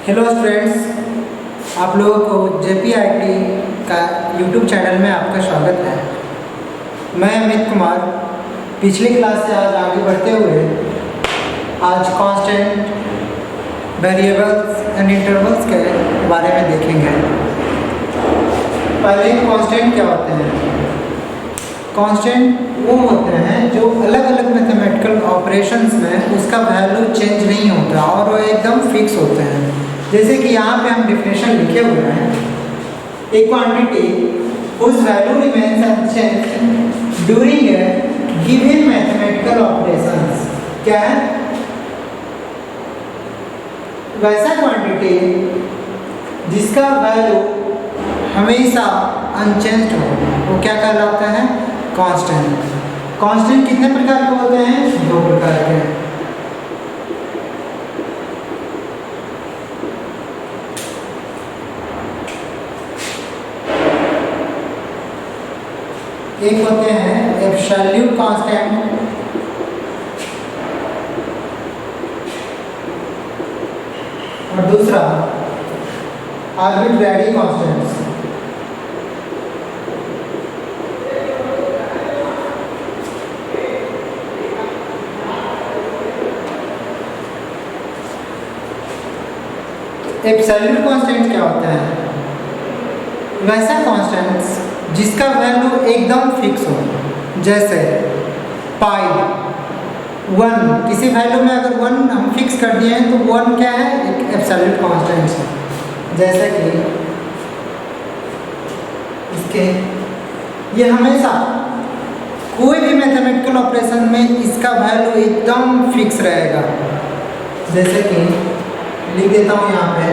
Hello students, आप लोगों को JPIT का यूट्यूब चैनल में आपका स्वागत है। मैं अमित कुमार पिछली क्लास से आज आगे बढ़ते हुए आज कांस्टेंट, वेरिएबल्स एंड इंटरवल्स के बारे में देखेंगे। पहले कांस्टेंट क्या होते हैं? कांस्टेंट वो होते हैं जो अलग अलग मैथमेटिकल ऑपरेशंस में उसका वैल्यू चेंज नहीं होता और वो एकदम फिक्स होते हैं। जैसे कि यहाँ पे हम डिफिनेशन लिखे हुए हैं, ए quantity whose value remains unchanged during a given mathematical operations। क्या है? वैसा क्वांटिटी जिसका वैल्यू हमेशा अनचेंज्ड हो, वो क्या कहलाता है? कांस्टेंट। कांस्टेंट कितने प्रकार के होते हैं? दो प्रकार के। एक होते हैं एब्सोल्यूट कांस्टेंट और दूसरा आर्बिट्रेरी कांस्टेंट्स। एब्सोल्यूट कांस्टेंट क्या होता है? वैसा कांस्टेंट जिसका वैल्यू एकदम फिक्स हो, जैसे पाई 1, किसी वैल्यू में अगर 1 हम फिक्स कर दिए हैं तो 1 क्या है? एक एब्सोल्यूट कांस्टेंट है। जैसे कि इसके ये हमेशा कोई भी मैथमेटिकल ऑपरेशन में इसका वैल्यू एकदम फिक्स रहेगा। जैसे कि लिख देता हूँ यहाँ पे,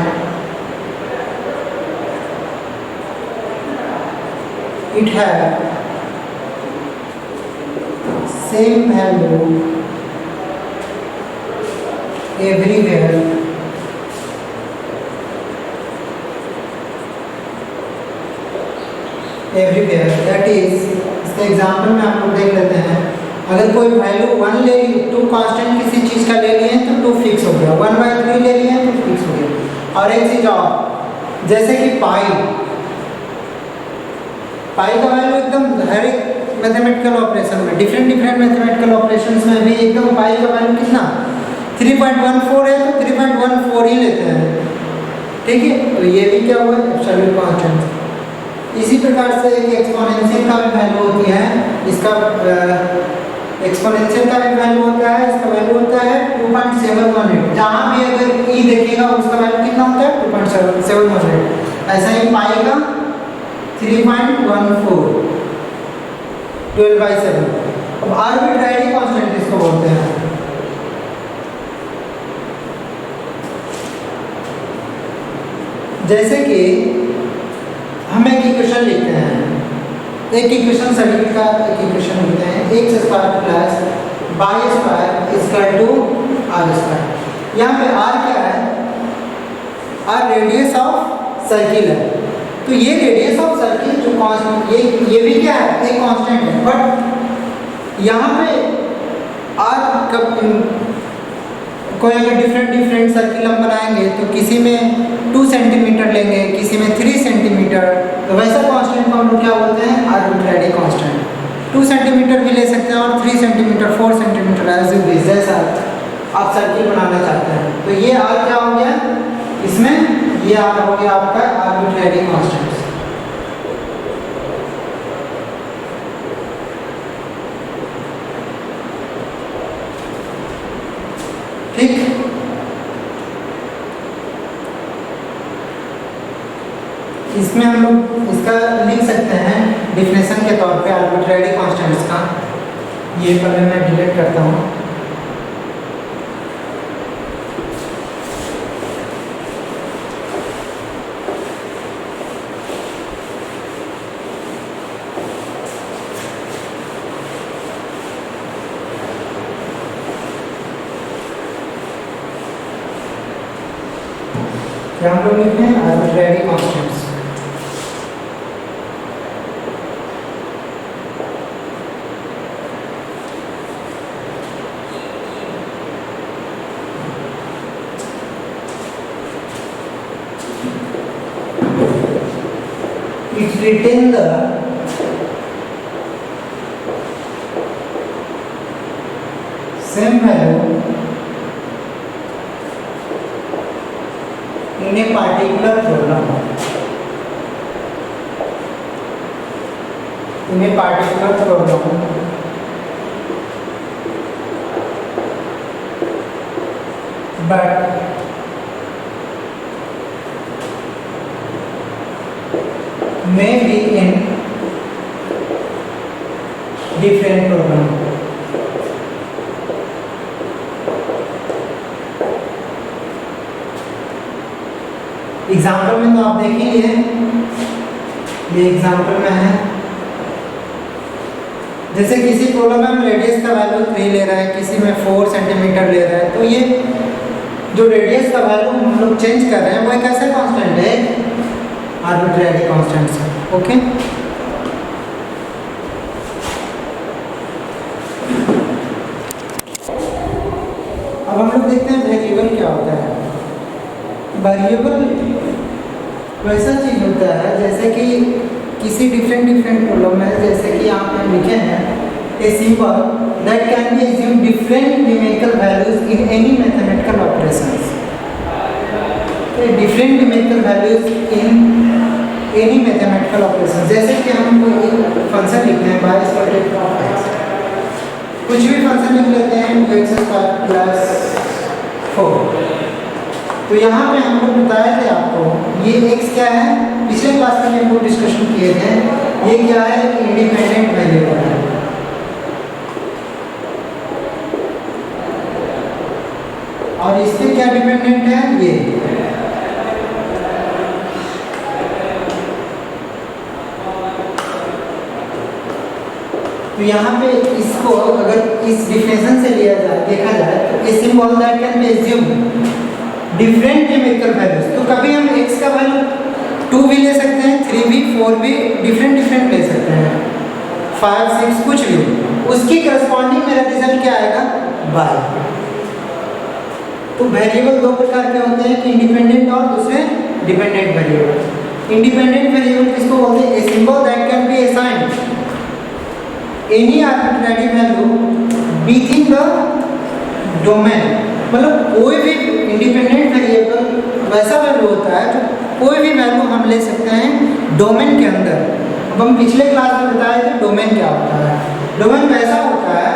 it have same value everywhere that is, इसका एग्जाम्पल में आप लोग देख लेते हैं। अगर कोई वैल्यू 1 ले ली, 2 कांस्टेंट किसी चीज़ का ले लिए तो 2 फिक्स हो गया, 1/3 ले लिए तो फिक्स हो गया। और एक चीज़ और, जैसे कि पाई का वैल्यू एकदम हर एक मैथमेटिकल ऑपरेशन में, डिफरेंट मैथमेटिकल ऑपरेशंस में भी एकदम पाई का वैल्यू कितना 3.14 है तो 3.14 ही लेते हैं। ठीक है, तो ये भी क्या हुआ? Absolute constant. इसी प्रकार से एक एक्सपोनेंशियल का भी वैल्यू होती है, इसका एक्सपोनेंशियल का भी वैल्यू होता है, इसका वैल्यू होता है 2.718। जहाँ भी अगर ई देखिएगा उसका वैल्यू कितना होता है? 2.718। ऐसा ही पाई का 3.14, 12/7। अब आर्बिट्रेरी कांस्टेंट इसको बोलते हैं। जैसे कि हम एक इक्वेशन लिखते हैं, एक इक्वेशन सर्किट का एक इक्वेशन लिखते हैं, x² + y² = r²। यहाँ पे r क्या है? r रेडियस ऑफ सर्किल है। तो ये रेडियस ऑफ सर्किल जो कांस्टेंट, ये भी क्या है? एक कांस्टेंट है। बट यहाँ पे r कब कोई अगर डिफरेंट सर्किल हम बनाएंगे तो किसी में 2 सेंटीमीटर लेंगे, किसी में 3 सेंटीमीटर, तो वैसा कांस्टेंट को हम लोग क्या बोलते हैं? Arbitrary constant. 2 सेंटीमीटर भी ले सकते हैं और 3 centimetre, 4 centimetre, as you wish, जैसा आप सर्किल बनाना चाहते हैं। तो ये r क्या हो गया इसमें? ये r हो गया आपका आर्बिट्रेरी कांस्टेंट। ठीक, इसमें हम लोग इसका लिख सकते हैं डिफिनेशन के तौर पे आर्बिट्रेरी कांस्टेंट्स का। ये पहले मैं डिलीट करता हूँ। क्या हम लोग लिखते हैं? Arbitrary constants. retain the same value in a particular problem. In a particular problem, but may be in different program. Example में तो आप देखेंगे, ये एग्जाम्पल में है, जैसे किसी प्रॉब्लम में हम रेडियस का वैल्यू 3 ले रहा है, किसी में 4 सेंटीमीटर ले रहा है, तो ये जो रेडियस का वैल्यू हम लोग चेंज कर रहे हैं वो एक ऐसा कांस्टेंट है, आर्बिट्रेरी कांस्टेंट है। ओके, अब हम लोग देखते हैं वेरिएबल क्या होता है। वेरिएबल वैसा चीज होता है जैसे कि किसी डिफरेंट प्रॉब्लम में, जैसे कि आपने लिखे हैं a symbol that can be assume different numerical values in any mathematical operations. Different numerical values in any mathematical operation, जैसे कि हम कोई फंक्शन लिखते हैं y इक्वल टू x, कुछ भी फंक्शन लिख लेते हैं 2x² प्लस 4। तो यहाँ पे हम लोग बताए थे आपको ये x क्या है, पिछले क्लास में हम लोग डिस्कशन किए थे, ये क्या है, इंडिपेंडेंट वेरिएबल है। और इस पे क्या डिपेंडेंट है, ये तो यहाँ पे इसको अगर इस डिफिनेशन से लिया जाए, देखा जाए तो a symbol that can be assume different numerical values, तो कभी हम x का वैल्यू 2 भी ले सकते हैं, 3 भी, 4 भी, डिफरेंट ले सकते हैं, 5, 6 कुछ भी, उसकी करस्पॉन्डिंग मेरा रिजल्ट क्या आएगा, y। तो वेरिएबल दो प्रकार के होते हैं, इंडिपेंडेंट और दूसरे डिपेंडेंट वेरिएबल। इंडिपेंडेंट वेरिएबल किसको बोलते हैं, a symbol that can be assigned any arbitrary value within the domain, मतलब कोई भी इंडिपेंडेंट वेरिएबल वैसा वैल्यू होता है जो कोई भी वैल्यू हम ले सकते हैं डोमेन के अंदर। अब हम पिछले क्लास में बताए थे डोमेन क्या होता है। डोमेन वैसा होता है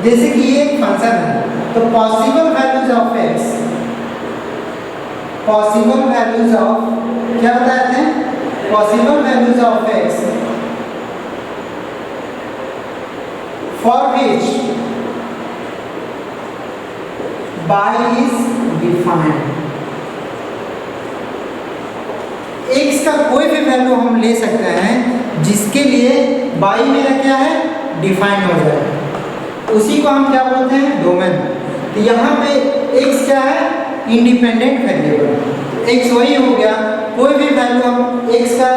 जैसे कि ये एक फंक्शन है, तो possible values of x, possible values of क्या बताए थे, possible values of x for which y is defined। x का कोई भी वैल्यू हम ले सकते हैं जिसके लिए y मेरा क्या है, डिफाइन हो जाए, उसी को हम क्या बोलते हैं, डोमेन। तो यहाँ पे x क्या है, इंडिपेंडेंट वेरिएबल, x वही हो गया, कोई भी वैल्यू हम x का,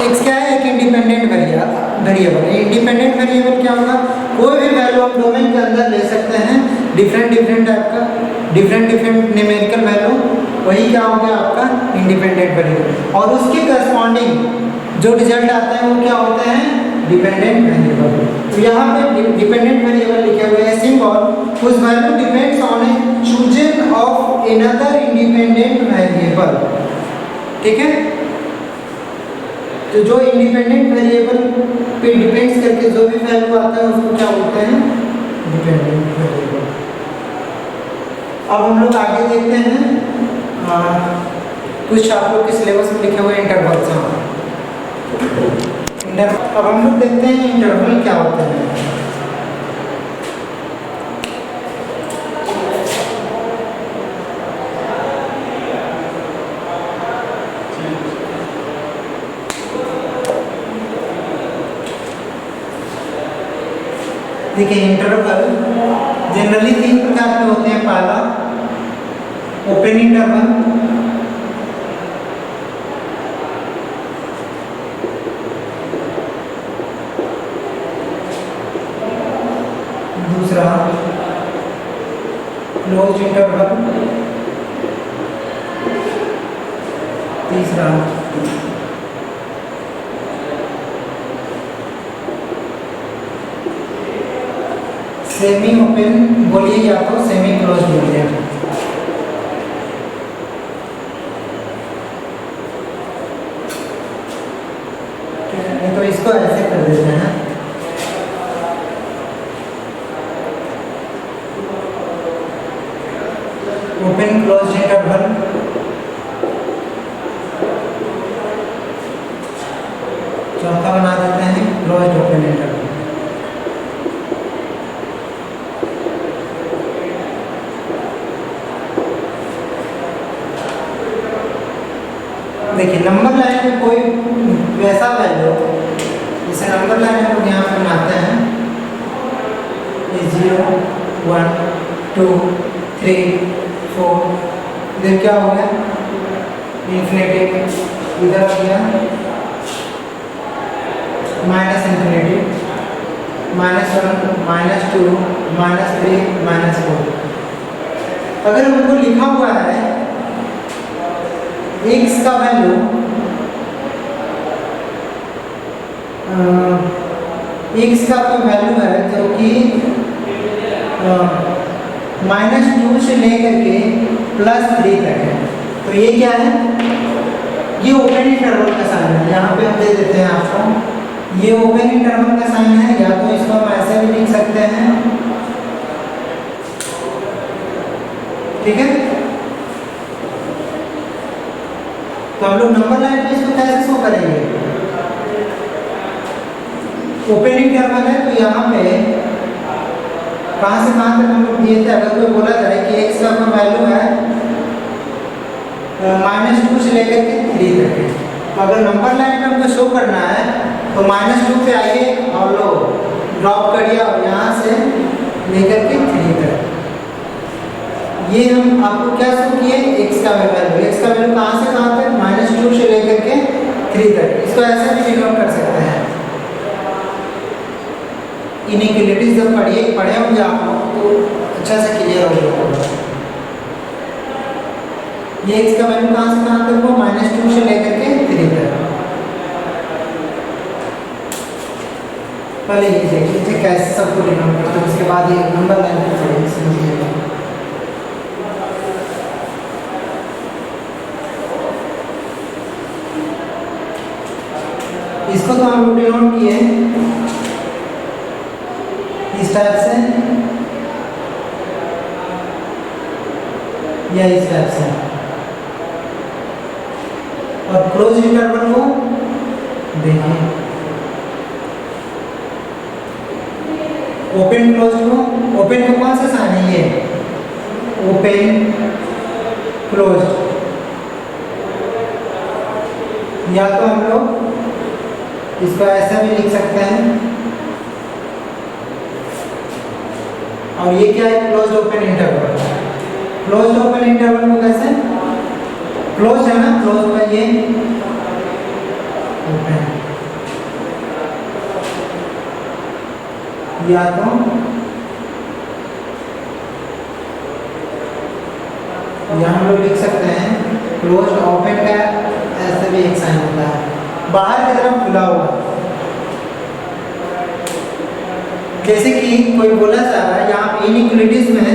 x क्या है, एक इंडिपेंडेंट वेरिएबल। इंडिपेंडेंट वेरिएबल क्या होगा, कोई भी वैल्यू हम डोमेन के अंदर ले सकते हैं, डिफरेंट टाइप का, डिफरेंट न्यूमेरिकल वैल्यू, वही क्या हो गया आपका इंडिपेंडेंट वेरिएबल। और उसके करस्पॉन्डिंग जो रिजल्ट आते हैं वो क्या होते हैं, डिपेंडेंट वेरिएबल। तो यहाँ पे डिपेंडेंट वेरिएबल लिखे हुए हैं symbol whose value depends on a chosen of another independent variable। ठीक है, तो जो इंडिपेंडेंट वेरिएबल पे डिपेंड्स करके जो भी वैल्यू आता है उसको क्या बोलते हैं, डिपेंडेंट वेरिएबल। अब हम लोग आगे देखते हैं कुछ आप लोग के सिलेबस में लिखे हुए इंटरवल्स हैं। अब हम लोग देखते हैं इंटरवल क्या होता है। देखिए इंटरवल जनरली 3 प्रकार के होते हैं। पहला ओपन इंटरवल, दूसरा क्लोज्ड इंटरवल दूसरा सेमी ओपन बोलिए या तो सेमी क्लोज बोलिए। तो इसको ऐसे कर देते हैं, ओपन क्लोज इंटरवल चौथा बना देते हैं क्लोज ओपन इंटरवल। देखिए नंबर लाइन में कोई वैसा वैल्यू, जैसे नंबर लाइन हम लोग यहाँ पे बनाते हैं 0 1 2 3 4, इधर क्या हो गया इन्फिनिटी, इधर हो गया माइनस इन्फिनिटी, -1 -2 -3 -4। अगर हमको लिखा हुआ है x का वैल्यू x का कोई वैल्यू है जो कि -2 से लेकर के +3 तक है, तो ये क्या है, ये ओपन इंटरवल का साइन है। यहाँ पे हम दे देते हैं आपको, ये ओपन इंटरवल का साइन है, या तो इसको हम ऐसे भी लिख सकते हैं, ठीक है। तो हम लोग नंबर लाइन पे इसको कैसे शो करेंगे, ओपन इंटरवल है तो यहाँ पे कहाँ से कहाँ तक हम लोग दिए थे, अगर कोई बोला जाए कि x का कोई वैल्यू है -2 से लेकर के 3 तक है, तो अगर नंबर लाइन पे हमको शो करना है तो -2 पे आइए और लो ड्रॉप करिए और यहाँ से लेकर के 3 तक। ये हम आपको क्या शो किए, x का वैल्यू कहाँ से कहाँ तक, -2 से लेकर के 3 तक। इसको ऐसे भी डिनोट कर सकते हैं, इनइक्वालिटीज जब पढ़े होंगे आप लोग तो अच्छा से क्लियर हो जाएगा। ये x का वैल्यू कहाँ से कहाँ तक हो, -2 से लेकर के 3 तक। पहले ये देख लीजिए कैसे सबको डिनोट करते हैं, उसके बाद ये नंबर लाइन पे पढ़ेंगे, समझिएगा। इसको तो हम लोग डिनोट किए इस टाइप से या इस टाइप से, और क्लोज इंटरवल को देखिए, ओपन क्लोज को, ओपन को कौन सा साइन है, ये ओपन क्लोज, या तो हम लोग इसको ऐसा भी लिख सकते हैं, और ये क्या है, close open interval. Close open interval को कैसे, क्लोज है ना, क्लोज का ये ओपन, या तो यहाँ हम लोग लिख सकते हैं क्लोज ओपन का ऐसे भी एक साइन होता है, बाहर की तरफ खुला हुआ। जैसे कि कोई बोला जा रहा है यहाँ पे इनइक्वालिटीज में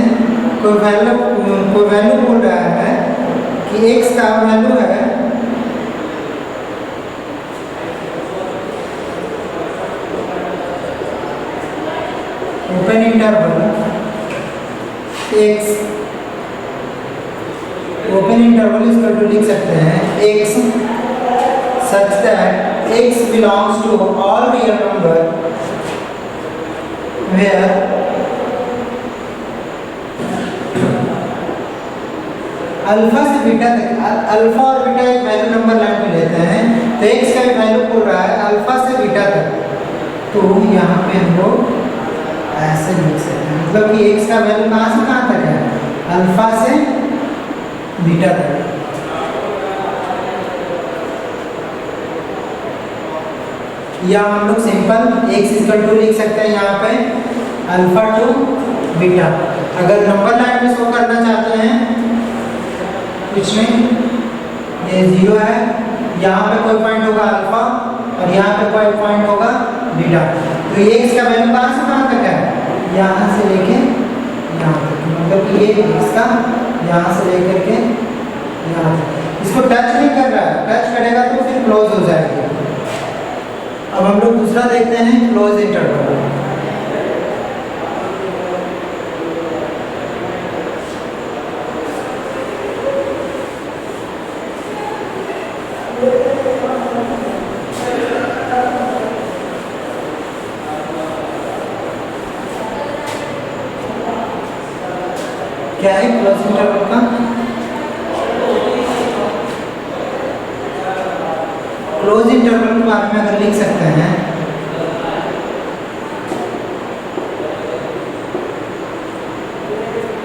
कोई वैल्यू बोल रहा है कि x का वैल्यू है open interval x, open interval इसका तो लिख सकते हैं x such that x belongs to all real number where alpha से बीटा तक, अल्फा और बीटा एक वैल्यू नंबर लाइन पे लेते हैं, तो x का वैल्यू बोल रहा है अल्फा से बीटा तक, तो यहाँ पे हम लोग ऐसे लिख सकते हैं, मतलब कि x का वैल्यू कहाँ से कहाँ तक है, अल्फा से बीटा तक। या हम लोग सिंपल x = लिख सकते हैं यहाँ पे अल्फा टू बीटा। अगर नंबर लाइन में शो करना चाहते हैं कुछ नहीं, ये 0 है यहाँ पे कोई पॉइंट होगा अल्फा और यहाँ पे कोई पॉइंट होगा बीटा। तो ये x का वैल्यू कहाँ से कहाँ तक है, यहाँ से लेके यहाँ तक, मतलब कि ये x का यहाँ से लेकर के यहाँ तक। इसको टच नहीं कर रहा है, टच करेगा तो फिर क्लोज हो जाएगी। अब हम लोग दूसरा देखते हैं, क्लोज इंटरवल। क्या है क्लोज इंटरवल का? क्लोज इंटरवल के बारे में अगर लिख सकते हैं,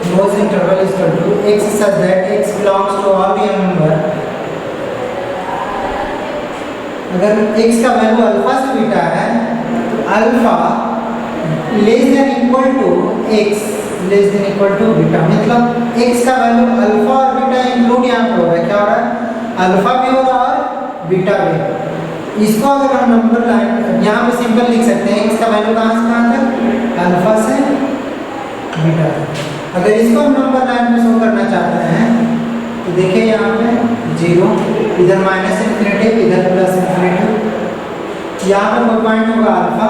close interval is equal to x such that x belongs to all real number। अगर x का वैल्यू अल्फा से बीटा है तो alpha less than equal to x less than equal to beta, मतलब x का वैल्यू अल्फा और beta include यहाँ पे हो रहा है। क्या हो रहा है, अल्फा भी हो रहा है और बीटा भी। इसको अगर हम नंबर लाइन यहाँ पे सिंपल लिख सकते हैं, x का वैल्यू कहाँ से कहाँ तक, अल्फा से बीटा। अगर इसको हम नंबर लाइन में शो करना चाहते हैं तो देखिए यहाँ पे 0, इधर माइनस इन्फिनिटी, इधर प्लस इन्फिनिटी। यहाँ पे कोई पॉइंट होगा अल्फा,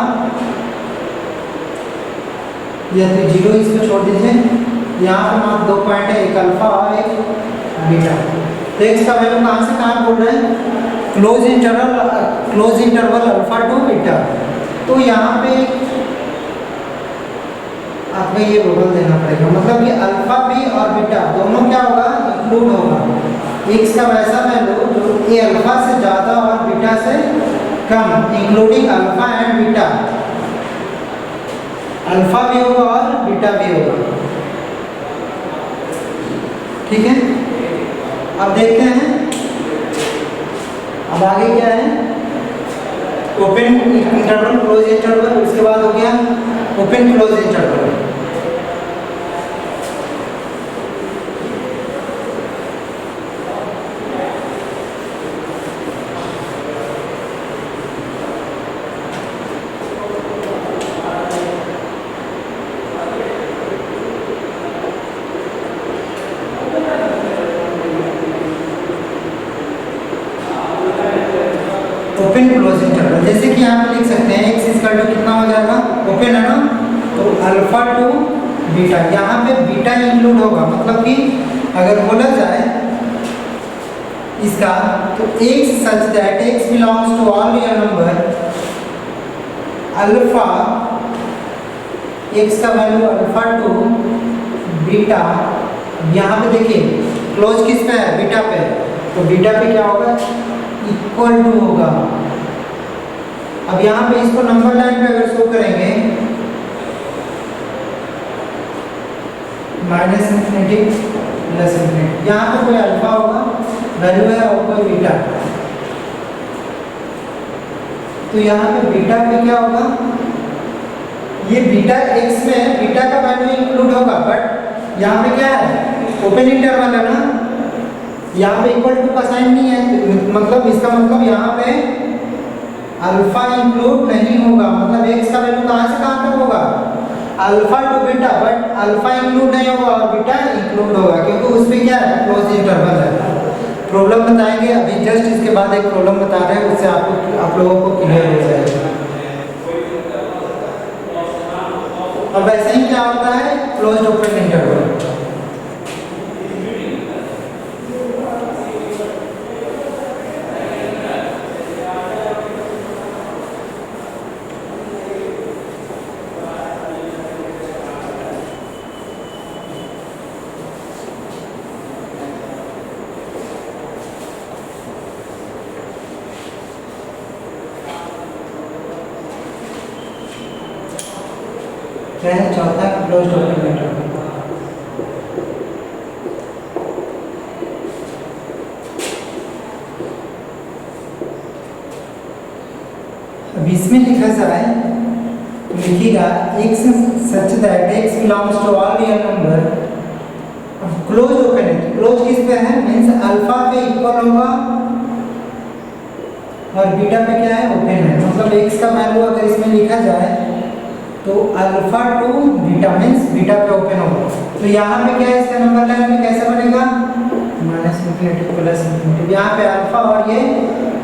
या तो 0 इसको छोड़ दीजिए। यहाँ पे मात्र 2 पॉइंट है, एक अल्फा और एक बीटा। तो x का वैल्यू कहाँ से कहाँ बोल रहे हैं, close interval alpha to beta. तो यहाँ पे आपको ये बबल देना पड़ेगा, मतलब कि अल्फा भी और बीटा दोनों क्या होगा, इंक्लूड होगा। x का वैसा वैल्यू जो a अल्फा से ज़्यादा और बीटा से कम, including alpha and beta. Alpha भी होगा और बीटा भी होगा, ठीक है। अब देखते हैं अब आगे क्या है, ओपन इंटरवल क्लोज इंटरवल, उसके बाद हो गया open close interval. Open close interval जैसे कि यहाँ पे लिख सकते हैं x इक्वल टू कितना हो जाएगा, ओपन है ना, तो अल्फा टू बीटा। यहाँ पे बीटा इंक्लूड होगा, मतलब कि अगर बोला जाए इसका तो x such that x belongs to all real number alpha, x का वैल्यू अल्फा टू बीटा। यहाँ पे देखिए क्लोज किस पे है, बीटा पे, तो बीटा पे क्या होगा, इक्वल टू होगा। अब यहाँ पे इसको नंबर लाइन पे अगर शो करेंगे, माइनस इन्फिनिटी प्लस इन्फिनिटी, यहाँ पे कोई अल्फा होगा वैल्यू है और कोई बीटा। तो यहाँ पे बीटा पे क्या होगा, ये बीटा x में बीटा का वैल्यू इंक्लूड होगा, बट यहाँ पे क्या है, ओपन इंटरवल है ना, यहाँ पे इक्वल टू का साइन नहीं है, मतलब इसका मतलब यहाँ पे अल्फा इंक्लूड नहीं होगा। मतलब x का वैल्यू कहाँ से कहाँ तक होगा, alpha to beta, but alpha include नहीं होगा और बीटा इंक्लूड होगा, क्योंकि उस पर क्या है, क्लोज इंटरवल है। प्रॉब्लम बताएंगे अभी, जस्ट इसके बाद एक प्रॉब्लम बता रहे हैं, उससे आप लोगों को क्लियर हो जाएगा। अब ऐसे ही क्या होता है, क्लोज्ड ओपन इंटरवल। क्या है, चौथा क्लोज्ड ओपन इंटरवल। अब इसमें लिखा जाए तो लिखिएगा x such that x belongs to all real number. अब क्लोज ओपन है, क्लोज किस पे है, मींस अल्फा पे इक्वल होगा और बीटा पे क्या है, ओपन है। मतलब x का वैल्यू अगर इसमें लिखा जाए तो alpha to beta means beta पे ओपन होगा। तो यहाँ पे क्या है, इसका नंबर लाइन में कैसे बनेगा, माइनस इंफिनिटी प्लस इंफिनिटी। यहाँ पे अल्फा और ये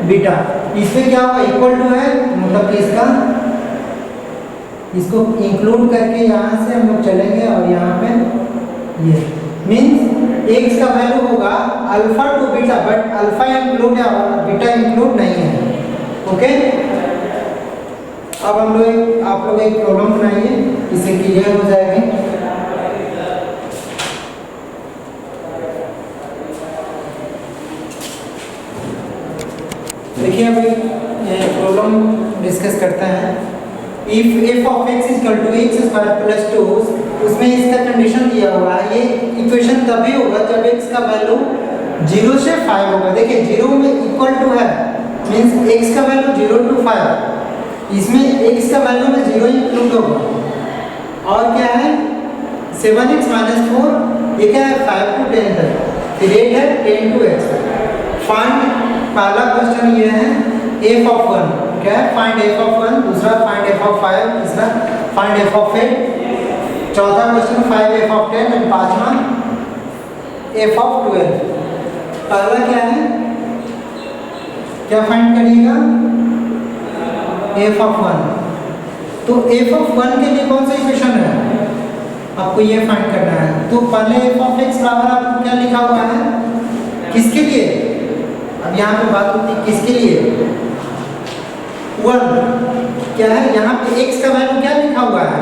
बीटा, इसमें क्या होगा, इक्वल टू है, मतलब कि इसको इंक्लूड करके यहाँ से हम लोग चलेंगे और यहाँ पे ये मीन्स x का वैल्यू होगा alpha to beta, but alpha include है और बीटा इंक्लूड नहीं है। ओके, अब हम लोग आप लोग एक प्रॉब्लम बनाइए, इससे क्लियर हो जाएगी। देखिए अभी प्रॉब्लम डिस्कस करते हैं। If f of x equal to x square plus 2, उसमें इसका कंडीशन दिया हुआ है। ये इक्वेशन तभी होगा जब x का वैल्यू 0 से 5 होगा। देखिए 0 में इक्वल टू है मींस x का वैल्यू 0 to 5, इसमें x का वैल्यू में 0 इंक्लूड होगा। और क्या है 7x माइनस 4, ये क्या है 5 to 10 तक, फिर 8 है 10 to x। फाइंड, पहला क्वेश्चन ये है f of 1, क्या है फाइंड f of 1, दूसरा फाइंड f of 5, तीसरा फाइंड f of 8, चौथा क्वेश्चन फाइंड f of 10 और पांचवा f of 12। पहला क्या है, क्या फाइंड करिएगा, f of 1। तो f of 1 के लिए कौन सा इक्वेशन है, आपको ये फाइंड करना है। तो पहले f of x बराबर आपको क्या लिखा हुआ है, किसके लिए, अब यहाँ पे बात होती है किसके लिए, 1। क्या है यहाँ पे x का वैल्यू क्या लिखा हुआ है,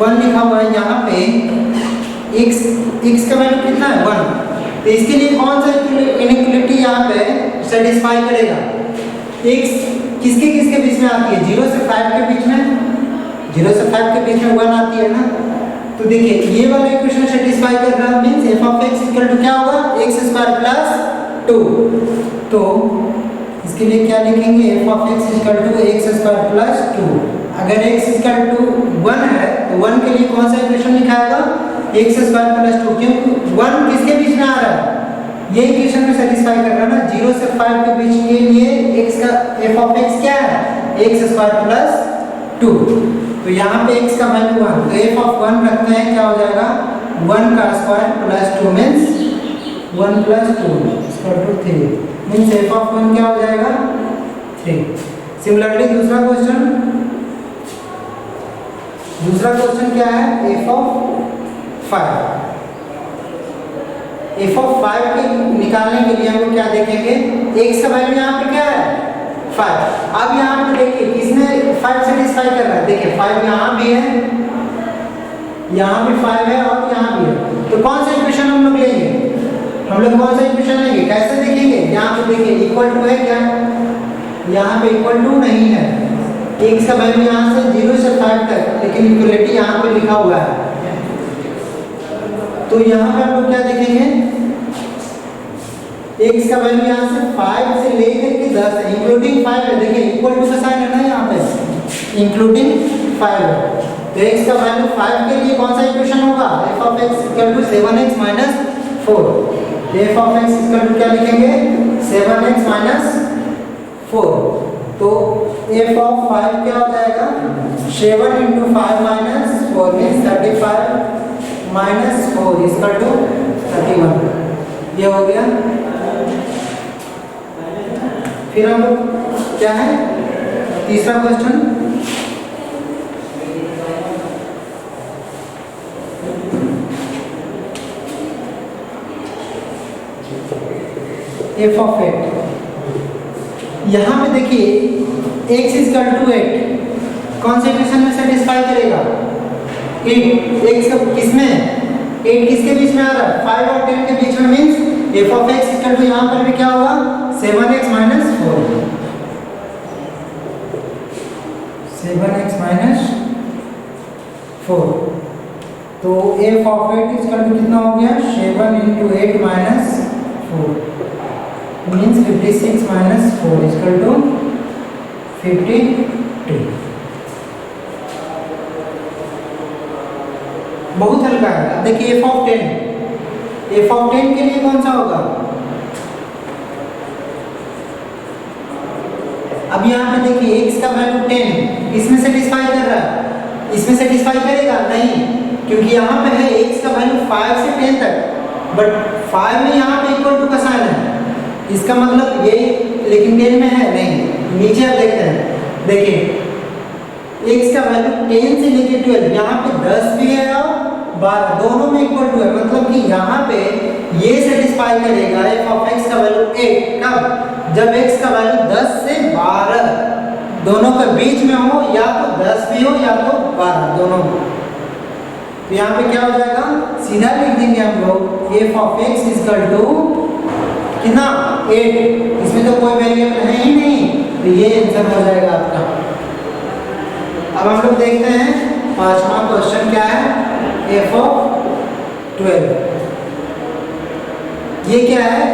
1 लिखा हुआ है। यहाँ पे x का वैल्यू कितना है 1, तो इसके लिए कौन सा इनइक्वालिटी यहाँ पे सेटिस्फाई करेगा, x किसके किसके बीच में आती है, 0 से 5 के बीच में, 0 से 5 के बीच में 1 आती है ना। तो देखिए ये वाला इक्वेशन सेटिस्फाई कर रहा है means f of x equal to क्या होगा, x स्क्वायर प्लस 2। तो इसके लिए क्या लिखेंगे, f of x equal to x square plus 2। अगर x इक्वल टू 1 है तो 1 के लिए कौन सा इक्वेशन लिखाएगा, x स्क्वायर प्लस 2, क्योंकि 1 किसके बीच में आ रहा है, ये इक्वेशन में सेटिस्फाई कर रहा है ना, 0 से 5 के बीच के लिए x का f of x क्या है, x स्क्वायर प्लस 2। तो यहाँ पे x का वैल्यू 1, तो f of 1 रखते हैं, क्या हो जाएगा 1 का square plus 2 means 1 plus 2 equal to 3 means f of 1 क्या हो जाएगा 3। सिमिलरली दूसरा क्वेश्चन क्या है, f of 5। f of 5 के निकालने के लिए हम लोग क्या देखेंगे, x का वैल्यू यहाँ पे क्या है 5। अब यहाँ पे देखिए किसमें 5 सेटिस्फाई कर रहा है, देखिए 5 यहाँ भी है, यहाँ भी 5 है और यहाँ भी है। तो कौन सा इक्वेशन हम लोग लेंगे, हम लोग कौन सा इक्वेशन लेंगे, कैसे देखेंगे, यहाँ पे देखिए इक्वल टू है क्या, यहाँ पे इक्वल टू नहीं है, x का वैल्यू यहाँ से 0 से 5 तक, लेकिन इक्वलिटी यहाँ पे लिखा हुआ है। तो यहाँ पे हम लोग क्या देखेंगे, x का वैल्यू यहाँ से 5 से लेकर के 10 है, इंक्लूडिंग 5 है। देखिए इक्वल टू का साइन है ना यहाँ पे, इंक्लूडिंग 5 है। तो x का वैल्यू 5 के लिए कौन सा इक्वेशन होगा, f of x equal to 7x minus 4। f of x equal to क्या लिखेंगे, 7x माइनस 4। तो f of 5 क्या हो जाएगा, 7 into 5 minus 4 means 35 minus 4 equal to 31। ये हो गया। फिर हम लोग क्या है, तीसरा क्वेश्चन, f of 8। यहाँ पे देखिए x इक्वल टू 8 कौन से इक्वेशन में सेटिस्फाई करेगा, 8 x का किसमें, 8 किसके बीच में आ रहा है, 5 और 10 के बीच में means f of x equal to यहाँ पर भी क्या होगा 7x माइनस 4, 7x माइनस 4। तो f of 8 इक्वल टू कितना हो गया, 7 into 8 minus 4 means 56 minus 4 is equal to 52। बहुत हल्का है। अब देखिए f of 10 के लिए कौन सा होगा, अब यहाँ पे देखिए x का वैल्यू 10 इसमें सेटिस्फाई कर रहा है, इसमें सेटिस्फाई करेगा नहीं, क्योंकि यहाँ पे है x का वैल्यू 5 से 10 तक, बट 5 में यहाँ पे इक्वल टू का साइन है, इसका मतलब ये, लेकिन 10 में है नहीं। नीचे आप देखते हैं, देखिए x का वैल्यू 10 से लेके 12, यहाँ पे 10 भी है और 12 दोनों में इक्वल टू है, मतलब कि यहाँ पे ये सेटिस्फाई करेगा f ऑफ x का वैल्यू 8 कब, जब x का वैल्यू 10 से 12 दोनों के बीच में हो, या तो 10 भी हो या तो 12 दोनों हो। तो यहाँ पे क्या हो जाएगा, सीधा लिख देंगे हम लोग f of x equal to कितना 8, इसमें तो कोई वेरिएबल है ही नहीं, तो ये आंसर हो जाएगा आपका। अब हम लोग देखते हैं पांचवा क्वेश्चन क्या है, f ऑफ 12, ये क्या है।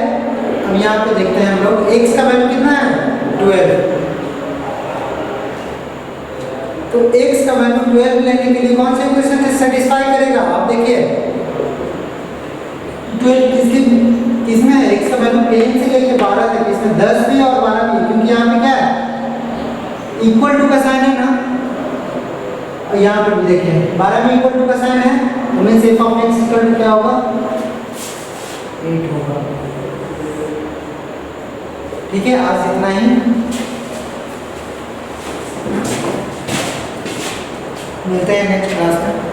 अब यहाँ पे देखते हैं हम लोग x का वैल्यू कितना है 12, तो x का वैल्यू 12 लेने के लिए कौन से इक्वेशन से सेटिस्फाई करेगा, आप देखिए 12 किसमें है, x का वैल्यू 10 से लेके 12 तक, इसमें 10 भी और 12 भी, क्योंकि यहाँ पे क्या है इक्वल टू का साइन है ना, और यहाँ पे भी देखिए 12 में इक्वल टू का साइन है, तो means f of x equal to क्या होगा 8 होगा। ठीक है, आज इतना ही, मिलते हैं नेक्स्ट क्लास में।